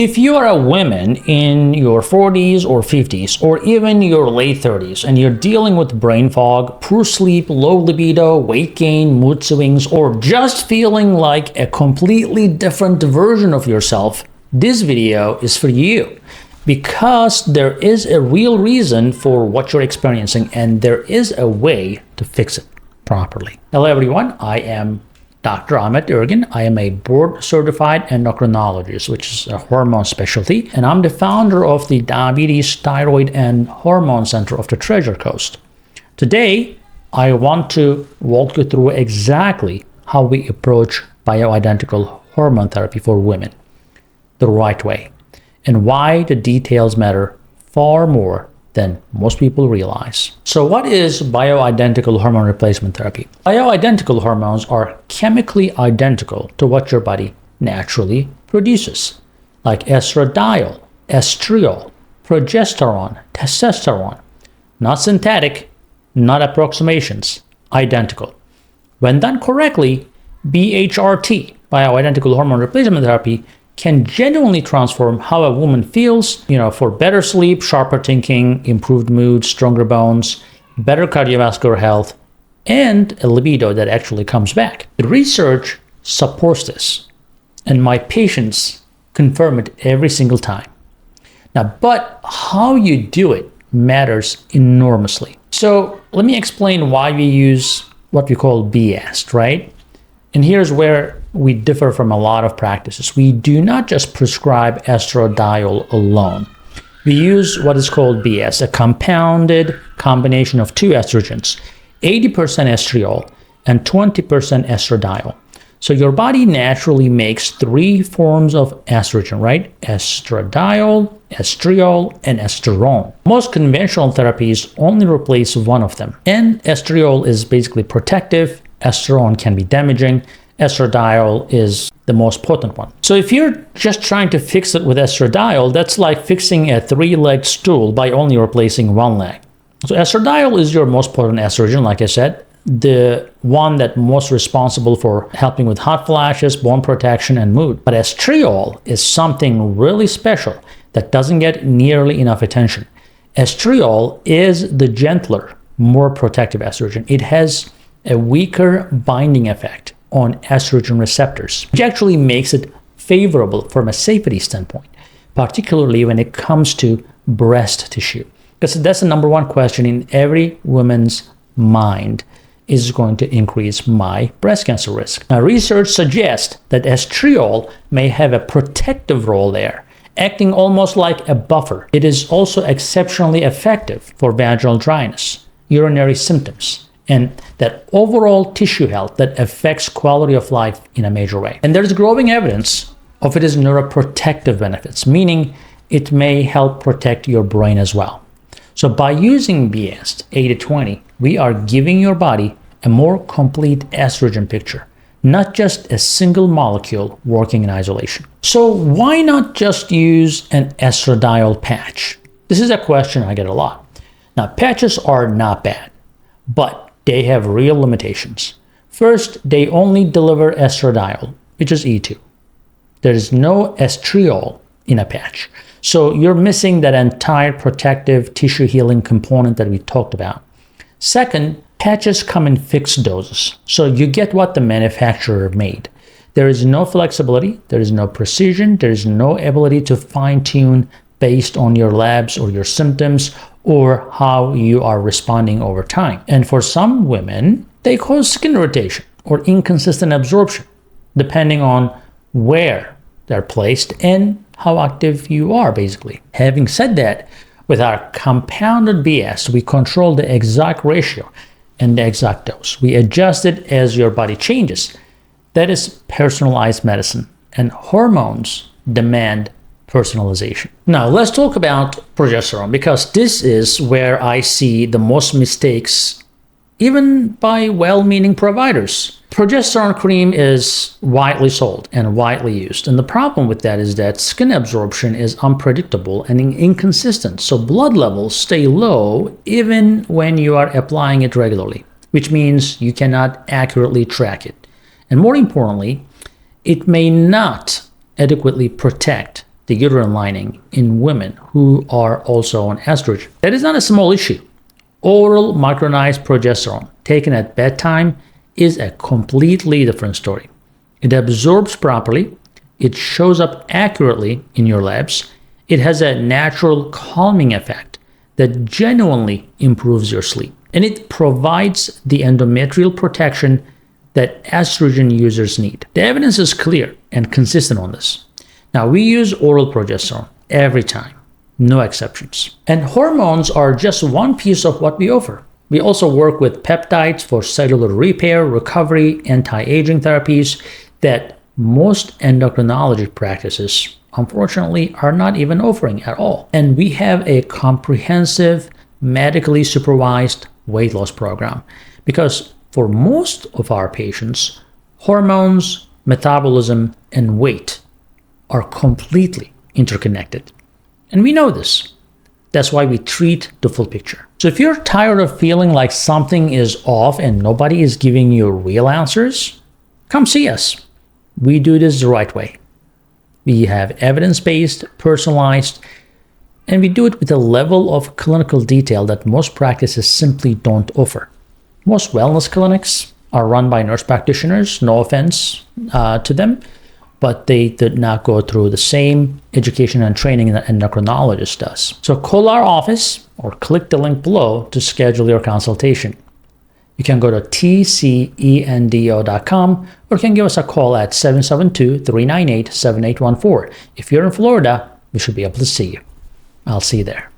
If you are a woman in your 40s or 50s or even your late 30s and you're dealing with brain fog, poor sleep, low libido, weight gain, mood swings, or just feeling like a completely different version of yourself, this video is for you because there is a real reason for what you're experiencing and there is a way to fix it properly. Hello everyone, I am Dr. Ahmet Ergin. I am a board-certified endocrinologist, which is a hormone specialty, and I'm the founder of the Diabetes, Thyroid, and Hormone Center of the Treasure Coast. Today, I want to walk you through exactly how we approach bioidentical hormone therapy for women the right way, and why the details matter far more than most people realize. So what is bioidentical hormone replacement therapy? Bioidentical hormones are chemically identical to what your body naturally produces, like estradiol, estriol, progesterone, testosterone. Not synthetic, not approximations, identical. When done correctly, BHRT, bioidentical hormone replacement therapy, can genuinely transform how a woman feels, for better sleep, sharper thinking, improved mood, stronger bones, better cardiovascular health, and a libido that actually comes back. The research supports this, and my patients confirm it every single time. Now, but how you do it matters enormously. So let me explain why we use what we call Biest, right? And here's where we differ from a lot of practices. We do not just prescribe estradiol alone. We use what is called Biest, a compounded combination of two estrogens, 80% estriol and 20% estradiol. So your body naturally makes three forms of estrogen, right? Estradiol, estriol, and estrone. Most conventional therapies only replace one of them. And estriol is basically protective. Estrone can be damaging. Estradiol is the most potent one. So if you're just trying to fix it with estradiol, that's like fixing a three-legged stool by only replacing one leg. So estradiol is your most potent estrogen, like I said, the one that most responsible for helping with hot flashes, bone protection, and mood. But estriol is something really special that doesn't get nearly enough attention. Estriol is the gentler, more protective estrogen. It has a weaker binding effect on estrogen receptors, which actually makes it favorable from a safety standpoint, particularly when it comes to breast tissue. Because that's the number one question in every woman's mind: is going to increase my breast cancer risk? Now, research suggests that estriol may have a protective role there, acting almost like a buffer. It is also exceptionally effective for vaginal dryness, urinary symptoms, and that overall tissue health that affects quality of life in a major way. And there's growing evidence of its neuroprotective benefits, meaning it may help protect your brain as well. So by using Biest 80-20, we are giving your body a more complete estrogen picture, not just a single molecule working in isolation. So why not just use an estradiol patch? This is a question I get a lot. Now, patches are not bad, but they have real limitations. First, they only deliver estradiol, which is E2. There is no estriol in a patch. So you're missing that entire protective tissue healing component that we talked about. Second, patches come in fixed doses. So you get what the manufacturer made. There is no flexibility, there is no precision, there is no ability to fine-tune based on your labs or your symptoms or how you are responding over time. And for some women, they cause skin irritation or inconsistent absorption, depending on where they're placed and how active you are, basically. Having said that, with our compounded Biest, we control the exact ratio and the exact dose. We adjust it as your body changes. That is personalized medicine, and hormones demand personalization. Now, let's talk about progesterone, because this is where I see the most mistakes, even by well-meaning providers. Progesterone cream is widely sold and widely used, and the problem with that is that skin absorption is unpredictable and inconsistent, so blood levels stay low even when you are applying it regularly, which means you cannot accurately track it. And more importantly, it may not adequately protect the uterine lining in women who are also on estrogen. That is not a small issue. Oral micronized progesterone taken at bedtime is a completely different story. It absorbs properly, it shows up accurately in your labs, it has a natural calming effect that genuinely improves your sleep, and it provides the endometrial protection that estrogen users need. The evidence is clear and consistent on this. Now, we use oral progesterone every time, no exceptions. And hormones are just one piece of what we offer. We also work with peptides for cellular repair, recovery, anti-aging therapies that most endocrinology practices, unfortunately, are not even offering at all. And we have a comprehensive, medically supervised weight loss program because for most of our patients, hormones, metabolism, and weight are completely interconnected. And we know this. That's why we treat the full picture. So if you're tired of feeling like something is off and nobody is giving you real answers, come see us. We do this the right way. We have evidence-based, personalized, and we do it with a level of clinical detail that most practices simply don't offer. Most wellness clinics are run by nurse practitioners, no offense to them, but they did not go through the same education and training that an endocrinologist does. So call our office or click the link below to schedule your consultation. You can go to tcendo.com or you can give us a call at 772-398-7814. If you're in Florida, we should be able to see you. I'll see you there.